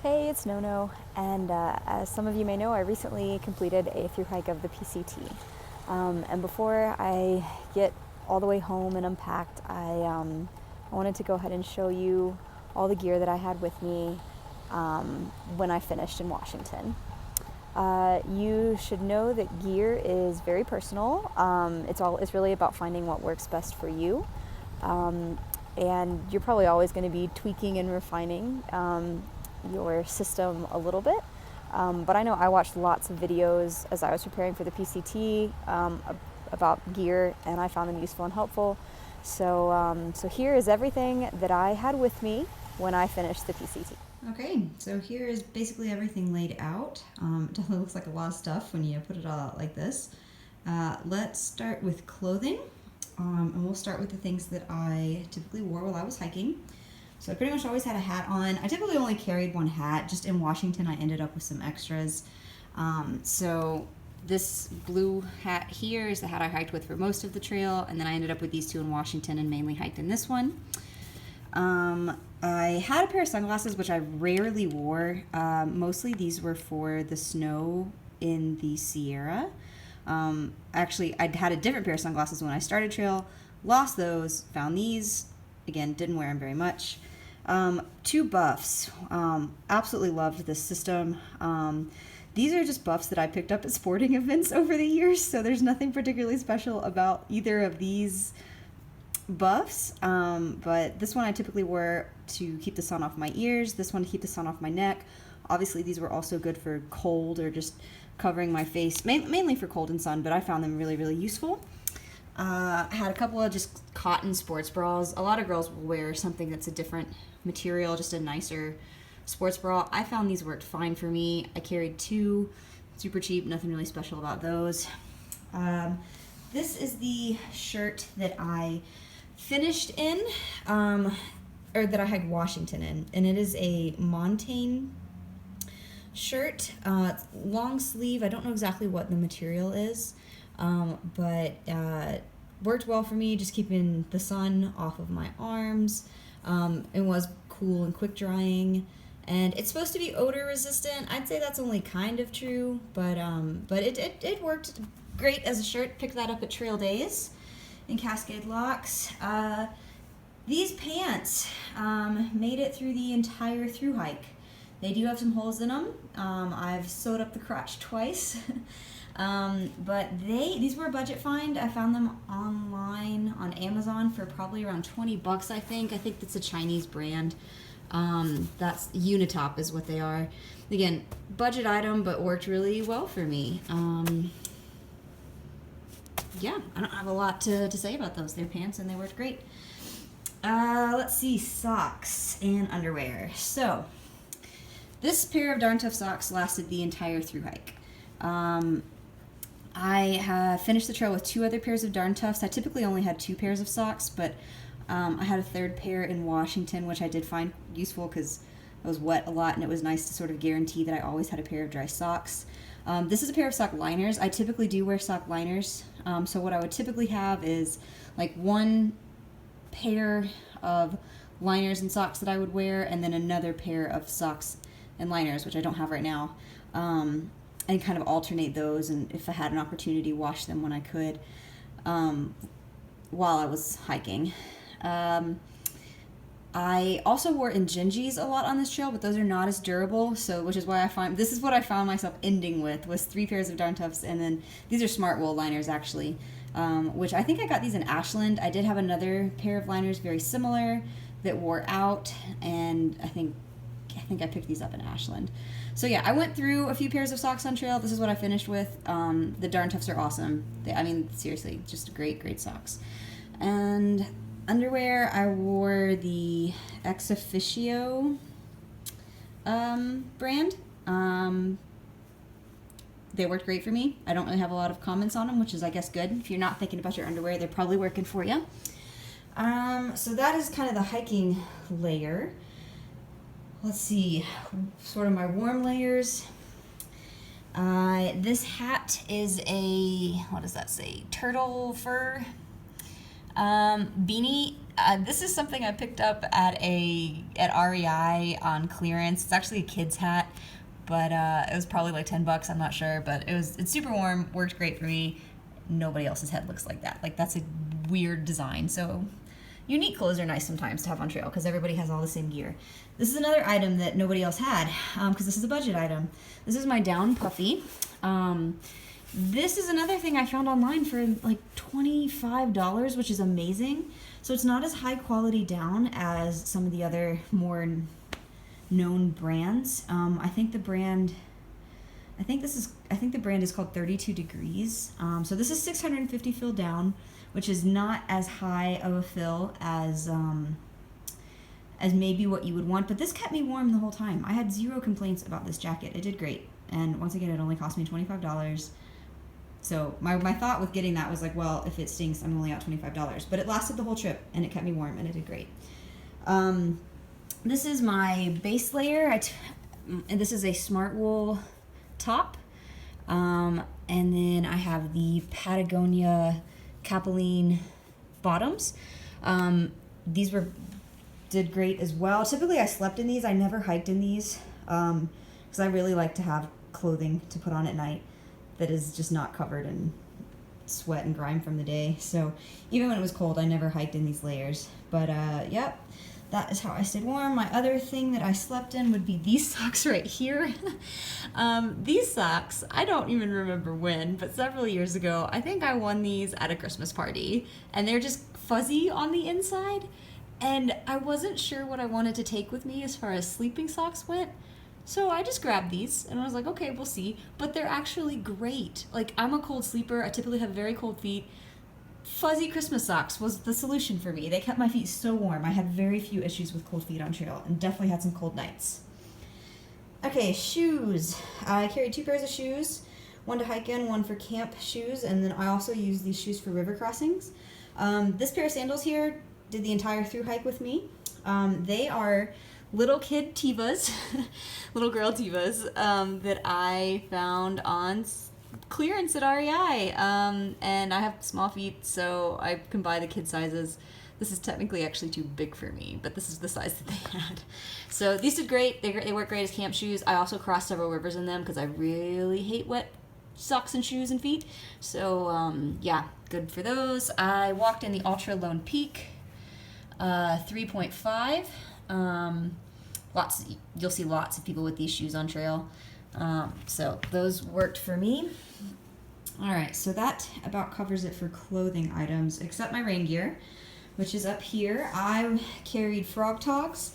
Hey, it's Nono, and as some of you may know, I recently completed a through hike of the PCT. And before I get all the way home and unpacked, I wanted to go ahead and show you all the gear that I had with me when I finished in Washington. You should know that gear is very personal. It's really about finding what works best for you. And you're probably always going to be tweaking and refining your system a little bit. But I know I watched lots of videos as I was preparing for the PCT about gear, and I found them useful and helpful. So here is everything that I had with me when I finished the PCT. Okay, so here is basically everything laid out. It definitely looks like a lot of stuff when you put it all out like this. Let's start with clothing, and we'll start with the things that I typically wore while I was hiking. So I pretty much always had a hat on. I typically only carried one hat. Just in Washington, I ended up with some extras. So this blue hat here is the hat I hiked with for most of the trail, and then I ended up with these two in Washington and mainly hiked in this one. I had a pair of sunglasses, which I rarely wore. Mostly these were for the snow in the Sierra. Actually, I had a different pair of sunglasses when I started trail, lost those, found these. Again, didn't wear them very much. Two buffs. Absolutely loved this system. These are just buffs that I picked up at sporting events over the years, so there's nothing particularly special about either of these buffs, but this one I typically wear to keep the sun off my ears, this one to keep the sun off my neck. Obviously these were also good for cold or just covering my face, mainly for cold and sun, but I found them really useful. I had a couple of just cotton sports bras. A lot of girls will wear something that's a different material, just a nicer sports bra. I found these worked fine for me. I carried two, super cheap, nothing really special about those. This is the shirt that I finished in, or that I had Washington in, and it is a Montaigne shirt. Long sleeve. I don't know exactly what the material is, but worked well for me, just keeping the sun off of my arms. It was cool and quick drying, and it's supposed to be odor resistant. I'd say that's only kind of true, but it worked great as a shirt. Picked that up at Trail Days in Cascade Locks. These pants made it through the entire through hike. They do have some holes in them. I've sewed up the crotch twice. But these were a budget find. I found them online on Amazon for probably around $20, I think. I think that's a Chinese brand. That's Unitop is what they are. Again, budget item, but worked really well for me. Yeah, I don't have a lot to say about those. They're pants and they worked great. Let's see, socks and underwear. So, this pair of Darn Tough socks lasted the entire through hike. I have finished the trail with two other pairs of Darn Toughs. I typically only had two pairs of socks, but I had a third pair in Washington, which I did find useful because it was wet a lot, and it was nice to sort of guarantee that I always had a pair of dry socks. This is a pair of sock liners. I typically do wear sock liners, so what I would typically have is like one pair of liners and socks that I would wear, and then another pair of socks and liners, which I don't have right now, and kind of alternate those, and if I had an opportunity, wash them when I could while I was hiking. I also wore Injinjis a lot on this trail, but those are not as durable, so which is why this is what I found myself ending with, was 3 pairs of Darn Toughs, and then these are Smart Wool liners actually, which I think I got these in Ashland. I did have another pair of liners very similar that wore out, and I think I picked these up in Ashland. So yeah, I went through a few pairs of socks on trail. This is what I finished with. The Darn Toughs are awesome. I mean, seriously, just great socks. And underwear, I wore the Ex Officio brand. They worked great for me. I don't really have a lot of comments on them, which is, I guess, good. If you're not thinking about your underwear, they're probably working for you. So that is kind of the hiking layer. Let's see, sort of my warm layers. This hat is a, what does that say, turtle fur beanie. This is something I picked up at REI on clearance. It's actually a kid's hat, but it was probably like $10. I'm not sure, but it's super warm. Worked great for me. Nobody else's head looks like that. Like, that's a weird design. So unique clothes are nice sometimes to have on trail because everybody has all the same gear. This is another item that nobody else had because this is a budget item. This is my down puffy. This is another thing I found online for like $25, which is amazing. So it's not as high quality down as some of the other more known brands. I think the brand is called 32 Degrees. So this is 650 fill down, which is not as high of a fill as maybe what you would want, but this kept me warm the whole time. I had zero complaints about this jacket. It did great. And once again, it only cost me $25. So my thought with getting that was like, well, if it stinks, I'm only out $25. But it lasted the whole trip, and it kept me warm, and it did great. This is my base layer. And this is a smart wool top. And then I have the Patagonia Capeline bottoms. These did great as well. Typically I slept in these. I never hiked in these because I really like to have clothing to put on at night that is just not covered in sweat and grime from the day. So even when it was cold, I never hiked in these layers. But yep, that is how I stayed warm. My other thing that I slept in would be these socks right here. These socks, I don't even remember when, but several years ago, I think I won these at a Christmas party, and they're just fuzzy on the inside, and I wasn't sure what I wanted to take with me as far as sleeping socks went. So I just grabbed these, and I was like, okay, we'll see. But they're actually great. Like, I'm a cold sleeper. I typically have very cold feet. Fuzzy Christmas socks was the solution for me. They kept my feet so warm. I had very few issues with cold feet on trail, and definitely had some cold nights. Okay, shoes. I carried 2 pairs of shoes, one to hike in, one for camp shoes, and then I also use these shoes for river crossings. This pair of sandals here did the entire through hike with me. They are little kid Tevas, little girl Tevas, that I found on clearance at REI. And I have small feet, so I can buy the kid sizes. This is technically actually too big for me, but this is the size that they had. So these did great. They work great as camp shoes. I also crossed several rivers in them because I really hate wet socks and shoes and feet. So yeah, good for those. I walked in the Ultra Lone Peak 3.5. You'll see lots of people with these shoes on trail. So those worked for me. All right, so that about covers it for clothing items, except my rain gear, which is up here. I carried frog togs.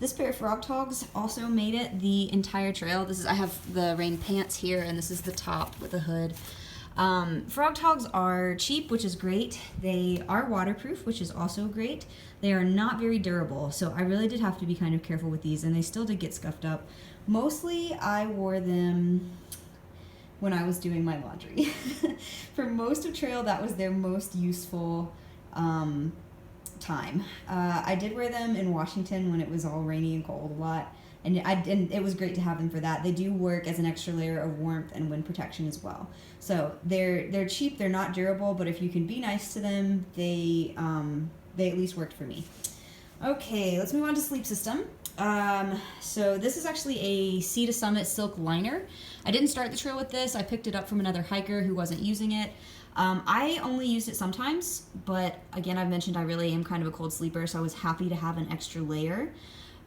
This pair of frog togs also made it the entire trail. I have the rain pants here, and this is the top with a hood. Frog togs are cheap, which is great. They are waterproof, which is also great. They are not very durable, so I really did have to be kind of careful with these, and they still did get scuffed up. Mostly I wore them when I was doing my laundry. For most of trail, that was their most useful time. I did wear them in Washington when it was all rainy and cold a lot, and it was great to have them for that. They do work as an extra layer of warmth and wind protection as well. So they're cheap, they're not durable, but if you can be nice to them, they at least worked for me. Okay, let's move on to sleep system. So this is actually a Sea to Summit silk liner. I didn't start the trail with this. I picked it up from another hiker who wasn't using it. I only used it sometimes, but again, I've mentioned I really am kind of a cold sleeper, so I was happy to have an extra layer.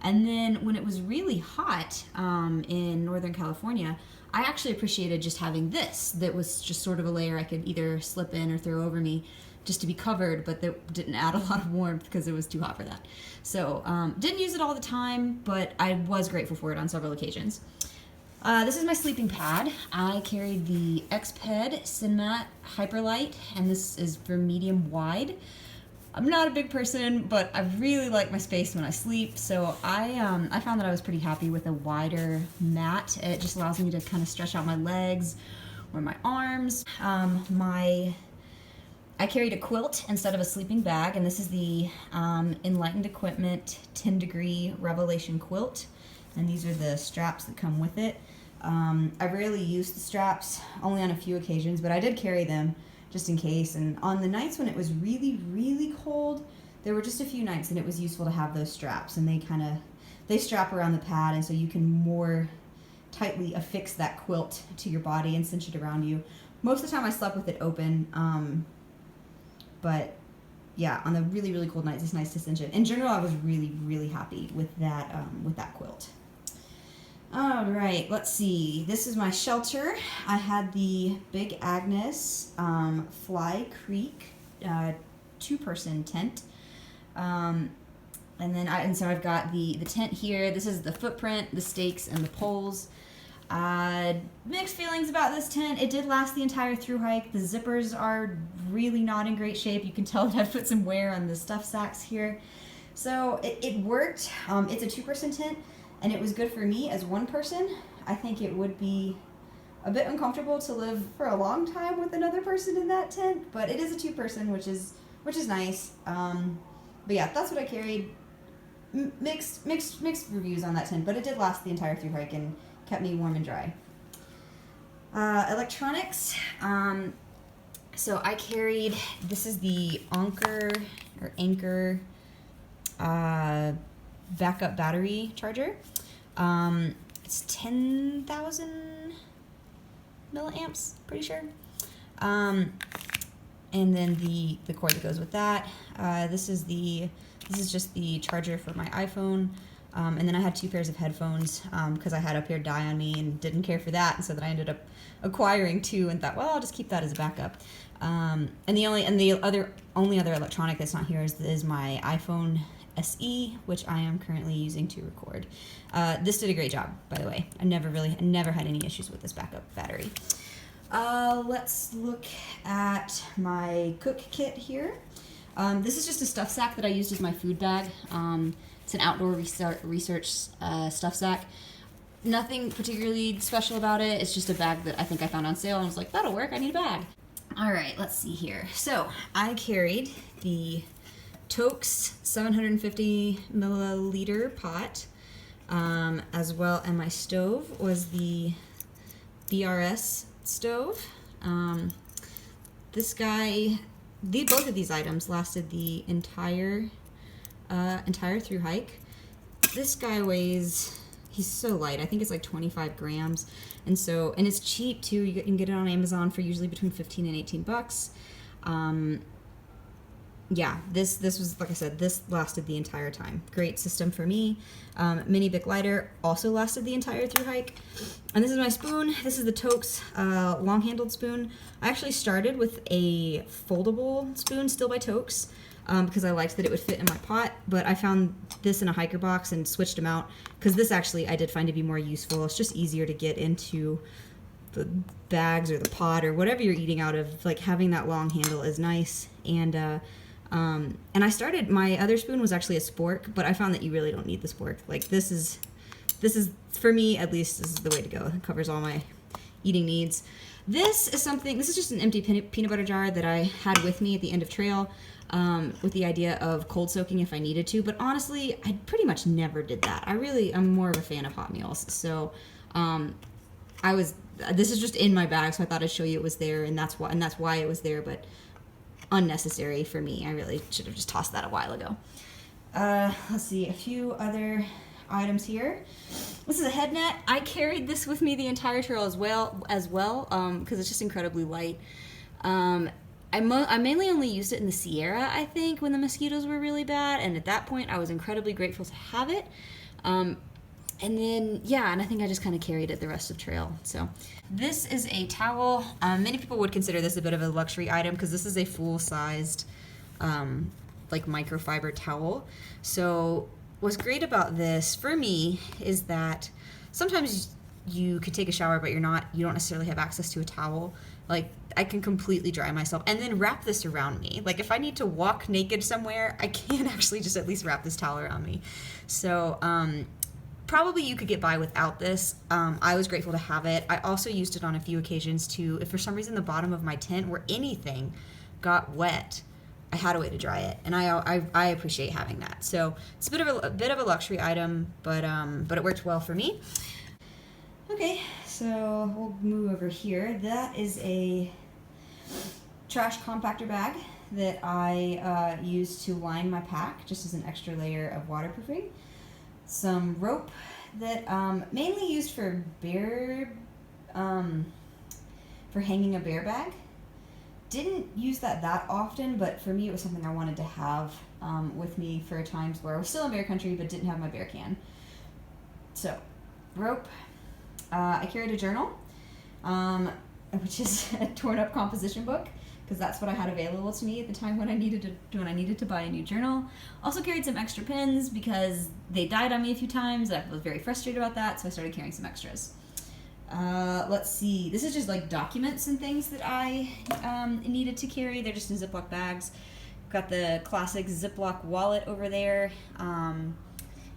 And then when it was really hot in Northern California, I actually appreciated just having this. That was just sort of a layer I could either slip in or throw over me just to be covered, but that didn't add a lot of warmth because it was too hot for that. So didn't use it all the time, but I was grateful for it on several occasions. This is my sleeping pad. I carried the Xped Cinmat Hyperlight, and this is for medium wide. I'm not a big person, but I really like my space when I sleep, so I found that I was pretty happy with a wider mat. It just allows me to kind of stretch out my legs or my arms. I carried a quilt instead of a sleeping bag, and this is the Enlightened Equipment 10 Degree Revelation quilt, and these are the straps that come with it. I rarely use the straps, only on a few occasions, but I did carry them just in case. And on the nights when it was really, really cold, there were just a few nights and it was useful to have those straps, and they strap around the pad, and so you can more tightly affix that quilt to your body and cinch it around you. Most of the time I slept with it open, but yeah, on the really, really cold nights, it's nice to cinch it. In general, I was really, really happy with that quilt. All right, let's see. This is my shelter. I had the Big Agnes Fly Creek 2-person tent. And so I've got the tent here. This is the footprint, the stakes, and the poles. Mixed feelings about this tent. It did last the entire through hike. The zippers are really not in great shape. You can tell that I've put some wear on the stuff sacks here. So it worked. It's a 2-person tent, and it was good for me as 1 person. I think it would be a bit uncomfortable to live for a long time with another person in that tent, but it is a 2-person, which is nice. But yeah, that's what I carried. Mixed reviews on that tent, but it did last the entire through hike and kept me warm and dry. Electronics. So I carried, this is the Anker backup battery charger. It's 10,000 milliamps, pretty sure. And then the cord that goes with that. This is just the charger for my iPhone. And then I had 2 pairs of headphones because I had a pair die on me and didn't care for that, and so then I ended up acquiring 2 and thought, well, I'll just keep that as a backup. And the only other electronic that's not here is my iPhone SE, which I am currently using to record. This did a great job, by the way. I never had any issues with this backup battery. Let's look at my cook kit here. This is just a stuff sack that I used as my food bag. It's an outdoor research stuff sack. Nothing particularly special about it. It's just a bag that I think I found on sale and was like, that'll work, I need a bag. All right, let's see here. So I carried the Toaks 750 milliliter pot, as well, and my stove was the BRS stove. Both of these items lasted the entire through hike. This guy weighs, he's so light. I think it's like 25 grams. And it's cheap too. You can get it on Amazon for usually between 15 and 18 bucks. Yeah, this was, like I said, this lasted the entire time. Great system for me. Mini Bic lighter also lasted the entire through hike. And this is my spoon. This is the Toaks long-handled spoon. I actually started with a foldable spoon, still by Toaks, because I liked that it would fit in my pot, but I found this in a hiker box and switched them out, because this actually I did find to be more useful. It's just easier to get into the bags or the pot or whatever you're eating out of. Like, having that long handle is nice. And I started, my other spoon was actually a spork, but I found that you really don't need the spork. Like, this is for me at least, this is the way to go. It covers all my eating needs. This is just an empty peanut butter jar that I had with me at the end of trail, with the idea of cold soaking if I needed to, but honestly, I pretty much never did that. I'm more of a fan of hot meals, so this is just in my bag, so I thought I'd show you it was there, and that's why it was there, but unnecessary for me. I really should have just tossed that a while ago. Let's see, a few other items here. This is a head net. I carried this with me the entire trail as well, because it's just incredibly light. I mainly only used it in the Sierra, I think, when the mosquitoes were really bad, and at that point I was incredibly grateful to have it. And then, yeah, and I think I just kind of carried it the rest of trail. So this is a towel. Many people would consider this a bit of a luxury item because this is a full-sized, like, microfiber towel. So what's great about this for me is that sometimes you could take a shower, but you don't necessarily have access to a towel. Like, I can completely dry myself and then wrap this around me. Like, if I need to walk naked somewhere, I can actually just at least wrap this towel around me. So, probably you could get by without this. I was grateful to have it. I also used it on a few occasions to, if for some reason the bottom of my tent or anything got wet, I had a way to dry it, and I appreciate having that. So it's a bit of a luxury item, but it worked well for me. Okay, so we'll move over here. That is a trash compactor bag that I use to line my pack, just as an extra layer of waterproofing. Some rope that mainly used for for hanging a bear bag. Didn't use that often, but for me it was something I wanted to have with me for times where I was still in bear country but didn't have my bear can. So, rope. I carried a journal, which is a torn up composition book, because that's what I had available to me at the time when I needed to buy a new journal. Also carried some extra pens because they died on me a few times. I was very frustrated about that, so I started carrying some extras. Let's see. This is just like documents and things that I needed to carry. They're just in Ziploc bags. Got the classic Ziploc wallet over there.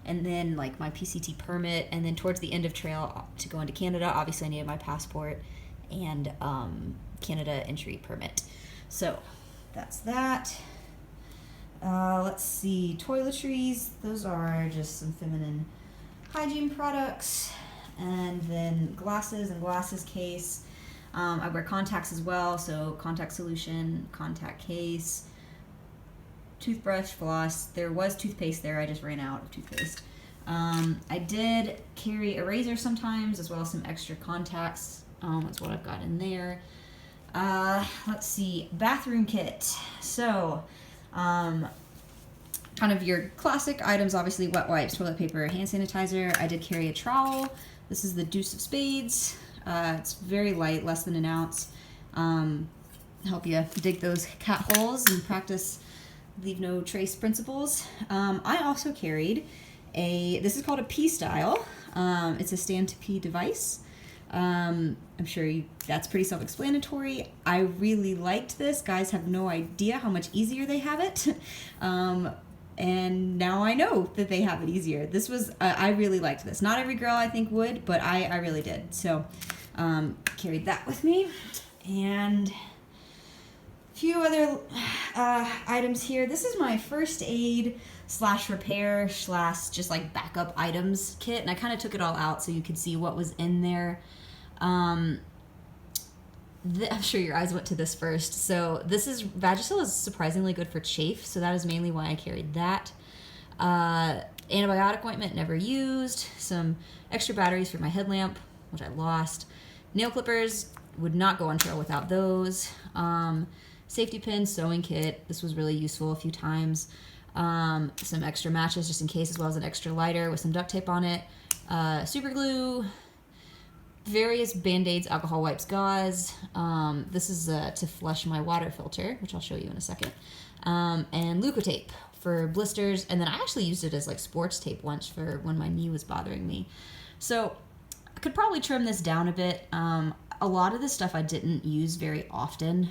And then like my PCT permit, and then towards the end of trail to go into Canada, obviously I needed my passport and Canada entry permit. So that's that. Let's see, toiletries. Those are just some feminine hygiene products, and then glasses and glasses case. I wear contacts as well, so contact solution, contact case, toothbrush, floss. There was toothpaste there. I just ran out of toothpaste. I did carry a razor sometimes, as well as some extra contacts. That's what I've got in there. Let's see, bathroom kit. So, kind of your classic items, obviously wet wipes, toilet paper, hand sanitizer. I did carry a trowel. This is the Deuce of Spades. It's very light, less than an ounce. Help you dig those cat holes and practice leave no trace principles. I also carried this is called a pee style. It's a stand to pee device. I'm sure that's pretty self-explanatory. I really liked this. Guys have no idea how much easier they have it. And now I know that they have it easier. This was, I really liked this. Not every girl I think would, but I really did. So, carried that with me. And few other items here. This is my first aid / repair / just like backup items kit, and I kind of took it all out so you could see what was in there. I'm sure your eyes went to this first. So this is Vagisil is surprisingly good for chafe, so that is mainly why I carried that. Antibiotic ointment, never used. Some extra batteries for my headlamp, which I lost. Nail clippers, would not go on trail without those. Safety pins, sewing kit. This was really useful a few times. Some extra matches just in case, as well as an extra lighter with some duct tape on it. Super glue, various Band-Aids, alcohol wipes, gauze. This is to flush my water filter, which I'll show you in a second. And Leukotape for blisters. And then I actually used it as like sports tape once for when my knee was bothering me. So I could probably trim this down a bit. A lot of this stuff I didn't use very often.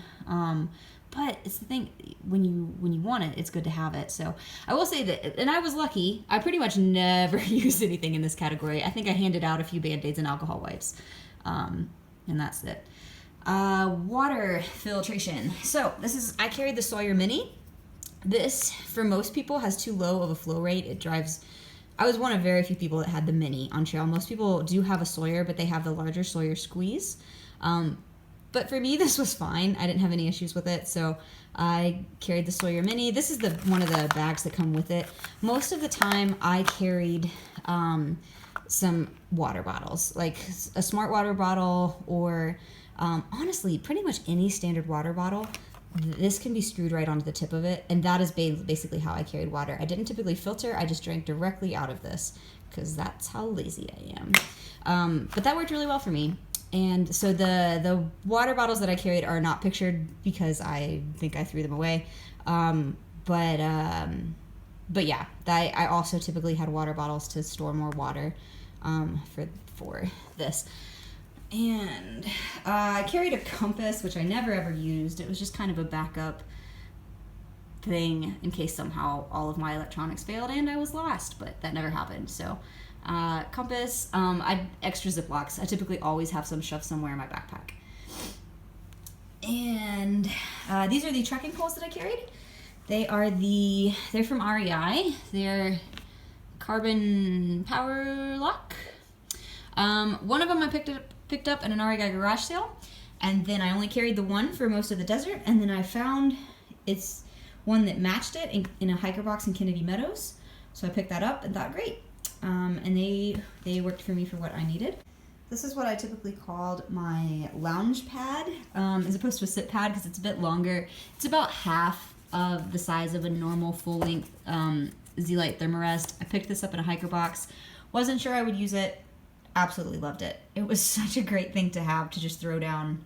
But it's the thing, when you want it, it's good to have it. So I will say that, and I was lucky, I pretty much never used anything in this category. I think I handed out a few Band-Aids and alcohol wipes. And that's it. Water filtration. So I carried the Sawyer Mini. This, for most people, has too low of a flow rate. I was one of very few people that had the Mini on trail. Most people do have a Sawyer, but they have the larger Sawyer Squeeze. But for me, this was fine. I didn't have any issues with it, so I carried the Sawyer Mini. This is one of the bags that come with it. Most of the time, I carried some water bottles, like a Smart water bottle, or honestly, pretty much any standard water bottle. This can be screwed right onto the tip of it, and that is basically how I carried water. I didn't typically filter. I just drank directly out of this, because that's how lazy I am. But that worked really well for me. And so the water bottles that I carried are not pictured because I think I threw them away. But yeah, I also typically had water bottles to store more water for this. And I carried a compass, which I never ever used. It was just kind of a backup thing in case somehow all of my electronics failed and I was lost, but that never happened. So compass, extra Ziplocs. I typically always have some shoved somewhere in my backpack. And these are the trekking poles that I carried. They're from REI. They're carbon power lock. One of them I picked up at an REI garage sale, and then I only carried the one for most of the desert, and then I found it's one that matched it in a hiker box in Kennedy Meadows. So I picked that up and thought, great. And they worked for me for what I needed. This is what I typically called my lounge pad, as opposed to a sit pad because it's a bit longer. It's about half of the size of a normal full-length Z-Lite Thermarest. I picked this up in a hiker box. Wasn't sure I would use it. Absolutely loved it. It was such a great thing to have to just throw down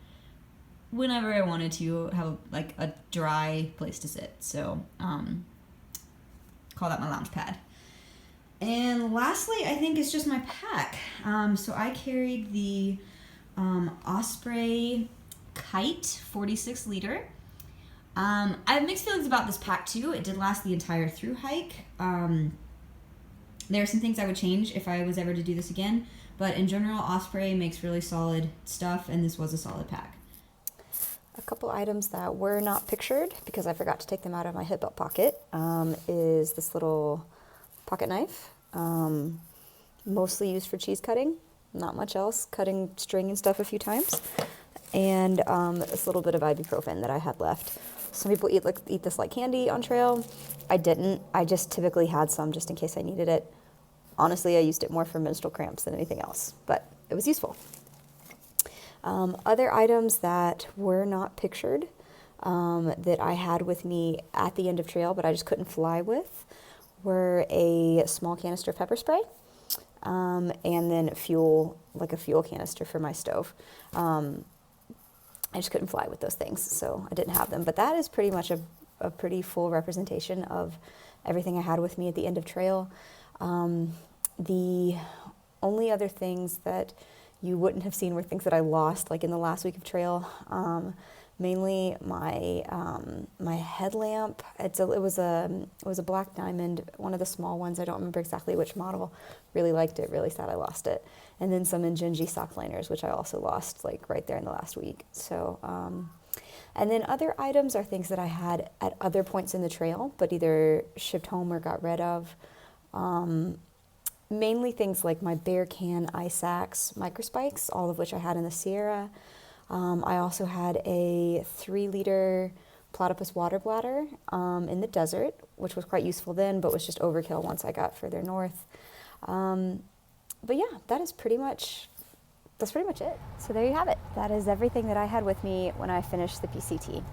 whenever I wanted to have a dry place to sit. So call that my lounge pad. And lastly, I think it's just my pack. So I carried the Osprey Kite 46 liter. I have mixed feelings about this pack too. It did last the entire through hike. There are some things I would change if I was ever to do this again, but in general, Osprey makes really solid stuff, and this was a solid pack. A couple items that were not pictured because I forgot to take them out of my hip belt pocket is this little pocket knife, mostly used for cheese cutting, not much else, cutting string and stuff a few times, and this little bit of ibuprofen that I had left. Some people eat this like candy on trail. I didn't. I just typically had some just in case I needed it. Honestly, I used it more for menstrual cramps than anything else, but it was useful. Other items that were not pictured that I had with me at the end of trail, but I just couldn't fly with, were a small canister of pepper spray and then fuel, like a fuel canister for my stove. I just couldn't fly with those things, so I didn't have them. But that is pretty much a pretty full representation of everything I had with me at the end of trail. The only other things that you wouldn't have seen were things that I lost, like in the last week of trail. Mainly my my headlamp. It was a black diamond, one of the small ones. I don't remember exactly which model. Really liked it. Really sad I lost it. And then some Injinji sock liners, which I also lost like right there in the last week. So, and then other items are things that I had at other points in the trail, but either shipped home or got rid of. Mainly things like my Bear Can Ice Axe microspikes, all of which I had in the Sierra. I also had a 3-liter platypus water bladder in the desert, which was quite useful then, but was just overkill once I got further north. But yeah, that's pretty much it. So there you have it. That is everything that I had with me when I finished the PCT.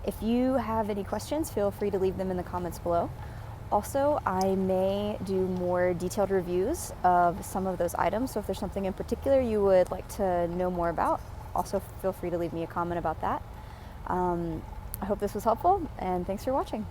If you have any questions, feel free to leave them in the comments below. Also, I may do more detailed reviews of some of those items, so if there's something in particular you would like to know more about, also feel free to leave me a comment about that. I hope this was helpful, and thanks for watching.